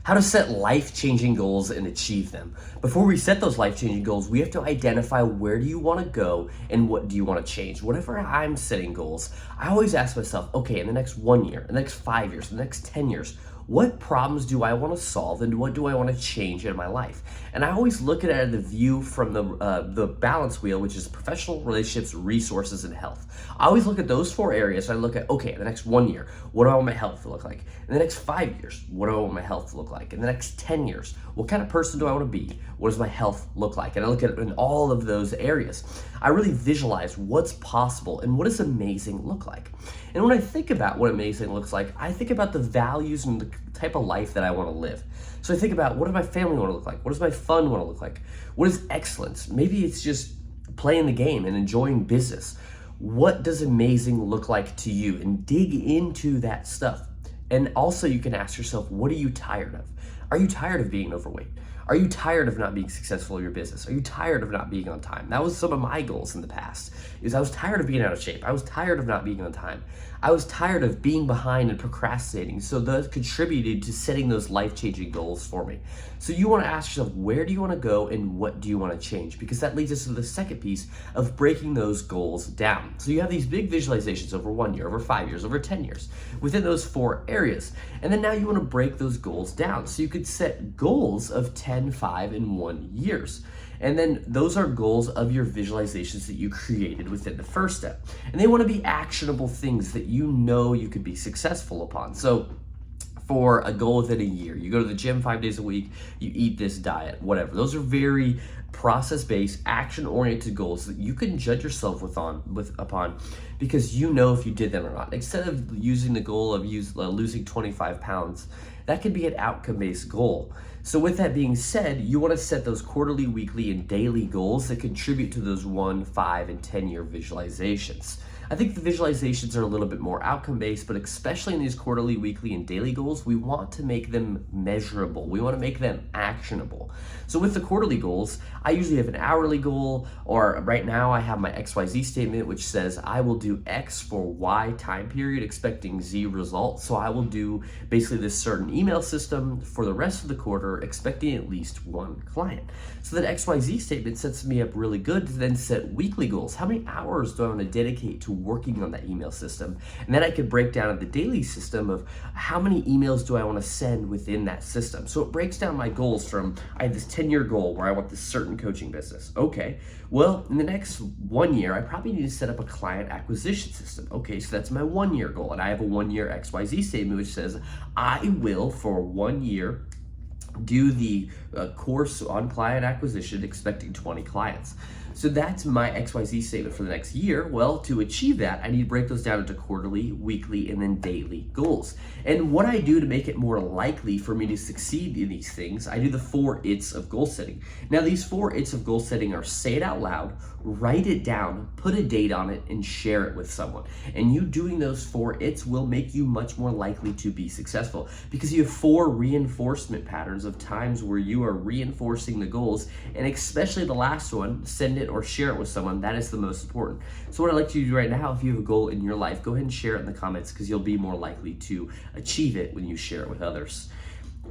how to set life-changing goals and achieve them. Before we set those life-changing goals, we have to identify where do you want to go and what do you want to change. Whenever I'm setting goals, I always ask myself, okay, in the next 1 year, in the next 5 years, in the next 10 years, what problems do I want to solve and what do I want to change in my life? And I always look at it at the view from the balance wheel, which is professional, relationships, resources, and health. I always look at those 4 areas. And I look at, okay, in the next 1 year, what do I want my health to look like? In the next 5 years, what do I want my health to look like? In the next 10 years, what kind of person do I want to be? What does my health look like? And I look at it in all of those areas. I really visualize what's possible and what does amazing look like. And when I think about what amazing looks like, I think about the values and the type of life that I want to live. So I think about, what does my family want to look like? What does my fun want to look like? What is excellence? Maybe it's just playing the game and enjoying business. What does amazing look like to you? And dig into that stuff. And also you can ask yourself, what are you tired of? Are you tired of being overweight? Are you tired of not being successful in your business? Are you tired of not being on time? That was some of my goals in the past, is I was tired of being out of shape. I was tired of not being on time. I was tired of being behind and procrastinating. So that contributed to setting those life-changing goals for me. So you want to ask yourself, where do you want to go and what do you want to change? Because that leads us to the second piece of breaking those goals down. So you have these big visualizations over 1 year, over 5 years, over 10 years, within those 4 areas. And then now you want to break those goals down. So you could set goals of 10, 5, and 1 years. And then those are goals of your visualizations that you created within the first step. And they want to be actionable things that you know you could be successful upon. So for a goal within a year, you go to the gym 5 days a week, you eat this diet, whatever. Those are very process-based, action-oriented goals that you can judge yourself upon because you know if you did them or not. Instead of using the goal of losing 25 pounds, that could be an outcome-based goal. So with that being said, you want to set those quarterly, weekly, and daily goals that contribute to those 1, 5, and 10-year visualizations. I think the visualizations are a little bit more outcome-based, but especially in these quarterly, weekly, and daily goals, we want to make them measurable. We want to make them actionable. So with the quarterly goals, I usually have an hourly goal, or right now I have my XYZ statement, which says I will do X for Y time period, expecting Z results. So I will do basically this certain email system for the rest of the quarter, expecting at least 1 client. So that XYZ statement sets me up really good to then set weekly goals. How many hours do I want to dedicate to working on that email system? And then I could break down the daily system of how many emails do I want to send within that system. So it breaks down my goals from, I have this 10-year goal where I want this certain coaching business. Okay, well, in the next 1 year, I probably need to set up a client acquisition system. Okay, so that's my 1 year goal. And I have a 1 year XYZ statement, which says I will, for 1 year, do the course on client acquisition, expecting 20 clients. So that's my XYZ statement for the next year. Well, to achieve that, I need to break those down into quarterly, weekly, and then daily goals. And what I do to make it more likely for me to succeed in these things, I do the 4 ITs of goal setting. Now, these 4 ITs of goal setting are: say it out loud, write it down, put a date on it, and share it with someone. And you doing those 4 ITs will make you much more likely to be successful because you have 4 reinforcement patterns of times where you are reinforcing the goals, and especially the last one, send it or share it with someone. That is the most important. So what I'd like you to do right now, if you have a goal in your life, go ahead and share it in the comments because you'll be more likely to achieve it when you share it with others.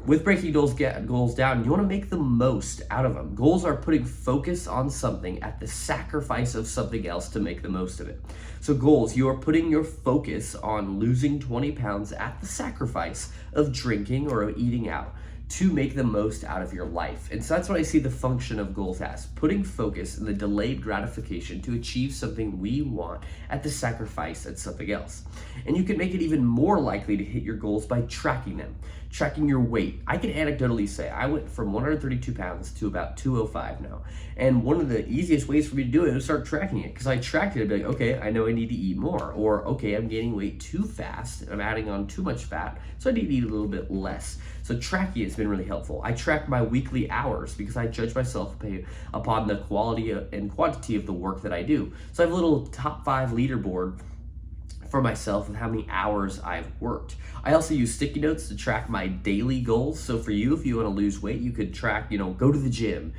With breaking goals down, you want to make the most out of them. Goals are putting focus on something at the sacrifice of something else to make the most of it. So goals, you are putting your focus on losing 20 pounds at the sacrifice of drinking or of eating out to make the most out of your life. And so that's what I see the function of goals as: putting focus in the delayed gratification to achieve something we want at the sacrifice of something else. And you can make it even more likely to hit your goals by tracking them. Tracking your weight. I can anecdotally say I went from 132 pounds to about 205 now. And one of the easiest ways for me to do it is start tracking it, because I tracked it and be like, okay, I know I need to eat more, or okay, I'm gaining weight too fast and I'm adding on too much fat, so I need to eat a little bit less. So tracking it has been really helpful. I track my weekly hours because I judge myself upon the quality and quantity of the work that I do. So I have a little top 5 leaderboard for myself with how many hours I've worked. I also use sticky notes to track my daily goals. So for you, if you want to lose weight, you could track, go to the gym,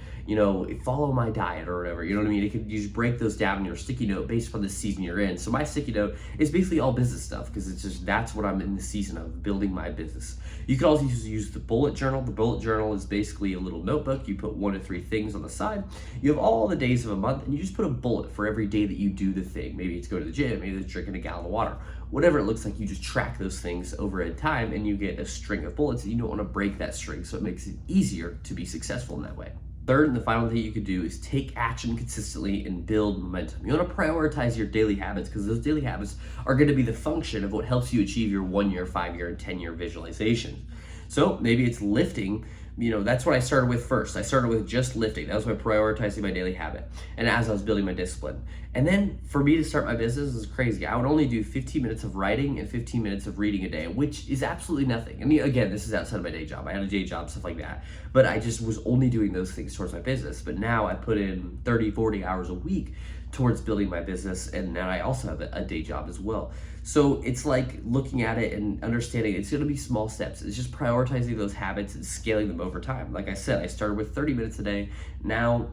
follow my diet or whatever. You know what I mean? You just break those down in your sticky note based on the season you're in. So my sticky note is basically all business stuff because that's what I'm in the season of, building my business. You can also use the bullet journal. The bullet journal is basically a little notebook. You put 1 to 3 things on the side. You have all the days of a month and you just put a bullet for every day that you do the thing. Maybe it's go to the gym, maybe it's drinking a gallon of water. Whatever it looks like, you just track those things over a time and you get a string of bullets, and you don't want to break that string, so it makes it easier to be successful in that way. Third, and the final thing you could do is take action consistently and build momentum. You want to prioritize your daily habits because those daily habits are going to be the function of what helps you achieve your 1 year, 5 year, and 10 year visualizations. So maybe it's lifting. That's what I started with first. I started with just lifting. That was my prioritizing my daily habit. And as I was building my discipline. And then for me to start my business is crazy. I would only do 15 minutes of writing and 15 minutes of reading a day, which is absolutely nothing. I mean, again, this is outside of my day job. I had a day job, stuff like that. But I just was only doing those things towards my business. But now I put in 30, 40 hours a week towards building my business, and then I also have a day job as well. So it's like looking at it and understanding it's going to be small steps. It's just prioritizing those habits and scaling them over time. Like I said, I started with 30 minutes a day. Now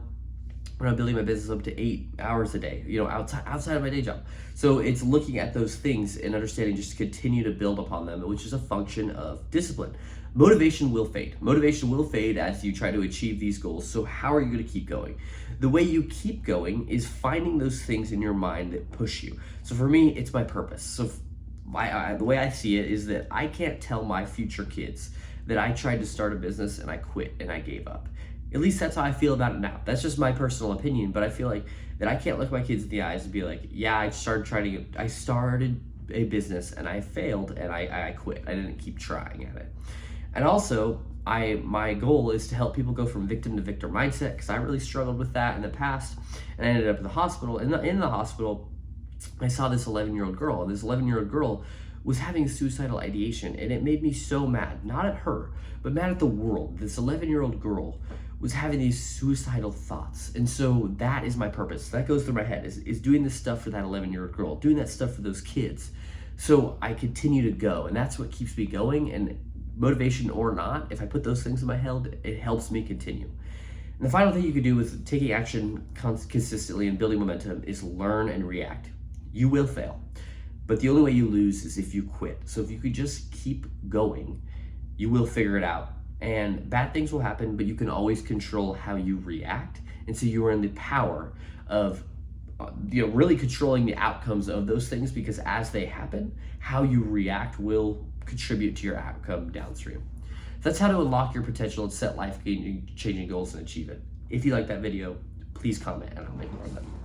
when I'm building my business up to 8 hours a day, outside of my day job. So it's looking at those things and understanding just to continue to build upon them, which is a function of discipline. Motivation will fade. Motivation will fade as you try to achieve these goals. So how are you going to keep going? The way you keep going is finding those things in your mind that push you. So for me, it's my purpose. So the way I see it is that I can't tell my future kids that I tried to start a business and I quit and I gave up. At least that's how I feel about it now. That's just my personal opinion, but I feel like that I can't look my kids in the eyes and be like, yeah, I started a business and I failed and I quit. I didn't keep trying at it. And also, my goal is to help people go from victim to victor mindset, because I really struggled with that in the past, and I ended up in the hospital. In the hospital, I saw this 11-year-old girl, and this 11-year-old girl was having suicidal ideation, and it made me so mad, not at her, but mad at the world. This 11-year-old girl was having these suicidal thoughts, and so that is my purpose. That goes through my head, is doing this stuff for that 11-year-old girl, doing that stuff for those kids. So I continue to go, and that's what keeps me going, and motivation or not, if I put those things in my head, it helps me continue. And the final thing you could do with taking action consistently and building momentum is learn and react. You will fail, but the only way you lose is if you quit. So if you could just keep going, you will figure it out. And bad things will happen, but you can always control how you react. And so you are in the power of really controlling the outcomes of those things, because as they happen, how you react will contribute to your outcome downstream. That's how to unlock your potential and set life-changing goals and achieve it. If you like that video, please comment and I'll make more of them.